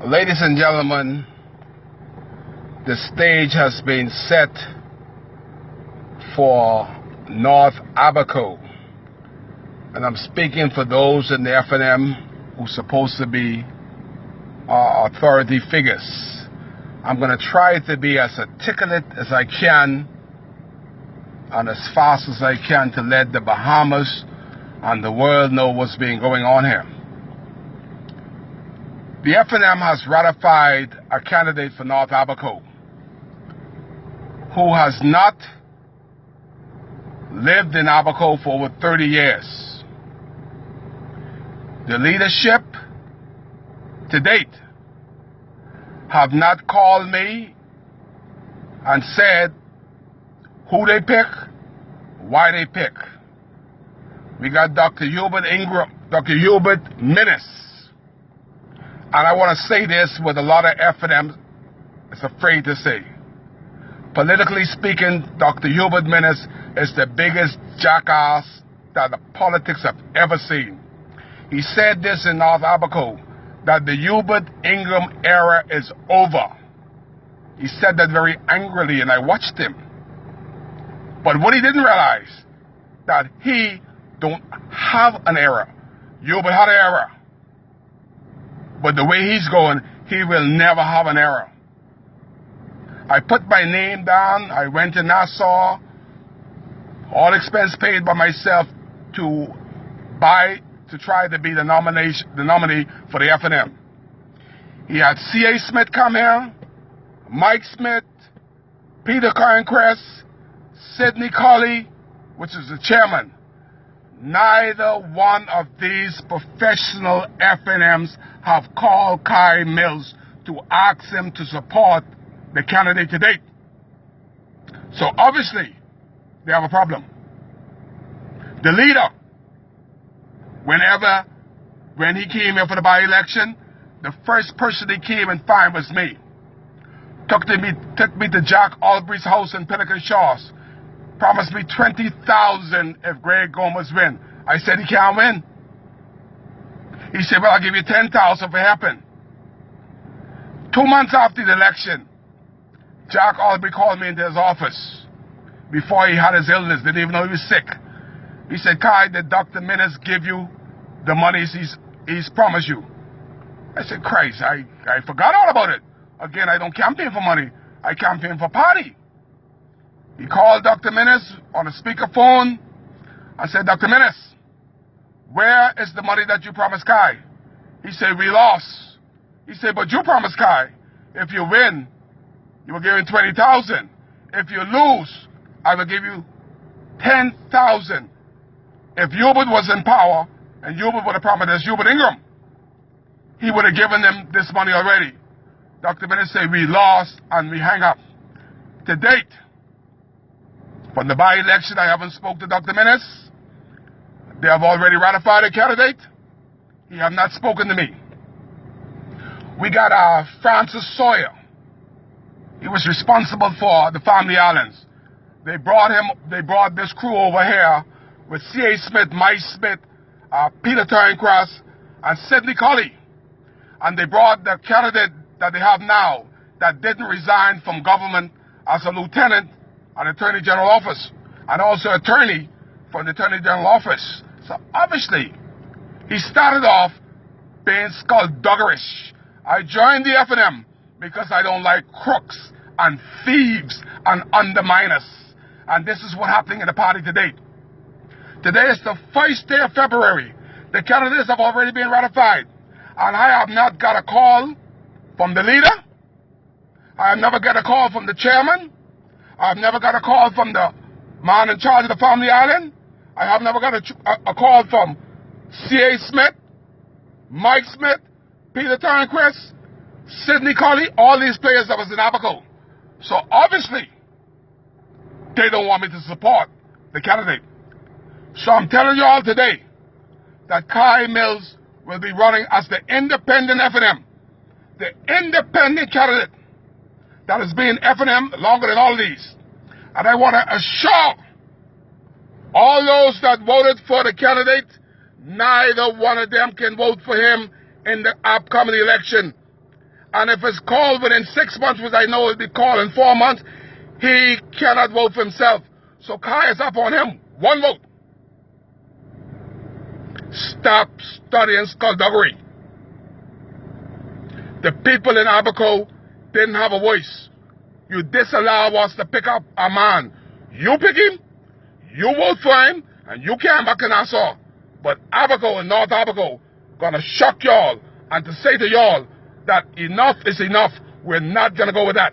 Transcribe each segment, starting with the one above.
Ladies and gentlemen, the stage has been set for North Abaco. And I'm speaking for those in the FNM who are supposed to be authority figures. I'm going to try to be as articulate as I can and as fast as I can to let the Bahamas and the world know what's been going on here. The FNM has ratified a candidate for North Abaco who has not lived in Abaco for over 30 years. The leadership to date have not called me and said who they pick, why they pick. We got Dr. Hubert Minnis. And I want to say this with a lot of FNM is afraid to say. Politically speaking, Dr. Hubert Minnis is the biggest jackass that the politics have ever seen. He said this in North Abaco, that the Hubert Ingram era is over. He said that very angrily, and I watched him. But what he didn't realize, that he don't have an era. Hubert had an era. But the way he's going, he will never have an era. I put my name down. I went to Nassau. All expense paid by myself to try to be the nominee for the FNM. He had C.A. Smith come here, Mike Smith, Peter Carncrest, Sidney Colley, which is the chairman. Neither one of these professional FNMs have called Kai Mills to ask him to support the candidate to date. So obviously, they have a problem. The leader, when he came here for the by-election, the first person he came and found was me. Took me to Jack Albury's house in Pelican Shores. Promised me $20,000 if Greg Gomez win. I said he can't win. He said, well, I'll give you $10,000 if it happen. 2 months after the election, Jack Albury called me into his office before he had his illness, didn't even know he was sick. He said, Kai, did Dr. Minnis give you the monies he's promised you? I said, Christ, I forgot all about it. Again, I don't campaign for money. I campaign for party. He called Dr. Minnis on a speakerphone and said, Dr. Minnis, where is the money that you promised Kai? He said, we lost. He said, but you promised Kai, if you win, you will give him $20,000. If you lose, I will give you $10,000. If Hubert was in power, and Hubert would have promised us Hubert Ingram, he would have given them this money already. Dr. Minnis said, we lost and we hang up. To date, from the by-election, I haven't spoke to Dr. Minnis. They have already ratified a candidate. He have not spoken to me. We got Francis Sawyer. He was responsible for the Family Islands. They brought this crew over here with C.A. Smith, Mike Smith, Peter Carncrest, and Sidney Colley. And they brought the candidate that they have now that didn't resign from government as a lieutenant at Attorney General office, and also attorney for the Attorney General office. So obviously, he started off being skullduggish. I joined the FNM because I don't like crooks and thieves and underminers. And this is what's happening in the party today. Today is the first day of February. The candidates have already been ratified. And I have not got a call from the leader. I have never got a call from the chairman. I've never got a call from the man in charge of the Family Island. I have never got a call from C.A. Smith, Mike Smith, Peter Carncrest, Sidney Colley, all these players that was in Abaco. So obviously, they don't want me to support the candidate. So I'm telling you all today that Kai Mills will be running as the independent FNM, the independent candidate that has been FNM longer than all these. And I want to assure all those that voted for the candidate, neither one of them can vote for him in the upcoming election. And if it's called within 6 months, which I know it'll be called in 4 months, he cannot vote for himself. So Kai is up on him. 1 vote. Stop studying skullduggery. The people in Abaco didn't have a voice. You disallow us to pick up a man. You pick him, you vote for him, and you came back in Nassau. But Abaco and North Abaco gonna shock y'all and to say to y'all that enough is enough. We're not gonna go with that.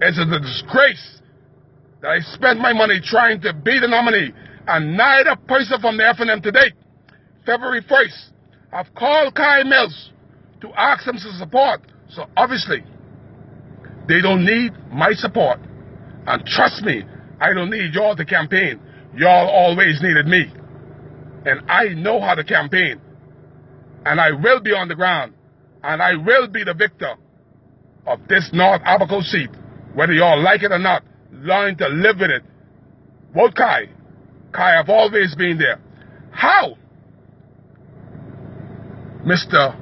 It's a disgrace that I spent my money trying to be the nominee, and neither person from the FNM to date, February 1st, have called Kai Mills to ask him to support. So obviously, they don't need my support. And trust me, I don't need y'all to campaign. Y'all always needed me. And I know how to campaign. And I will be on the ground. And I will be the victor of this North Abaco seat. Whether y'all like it or not, learn to live with it. Vote Kai. Kai have always been there. How, Mr.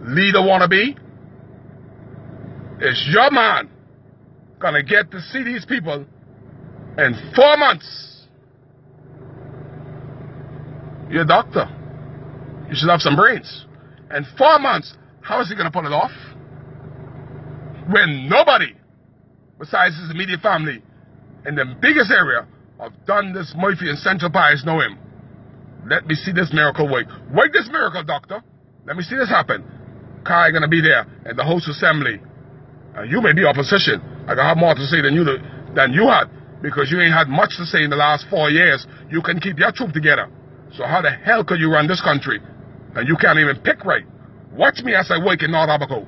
Leader Wannabe, is your man gonna get to see these people in 4 months? You're a doctor. You should have some brains. In 4 months, how is he gonna pull it off? When nobody besides his immediate family in the biggest area of Dundas, Murphy, and Central Pies know him. Let me see this miracle work. Work this miracle, doctor. Let me see this happen. Kai gonna be there in the host assembly. And you may be opposition. I gonna have more to say than you had, because you ain't had much to say in the last 4 years. You can keep your troop together. So how the hell could you run this country and you can't even pick right? Watch me as I work in North Abaco.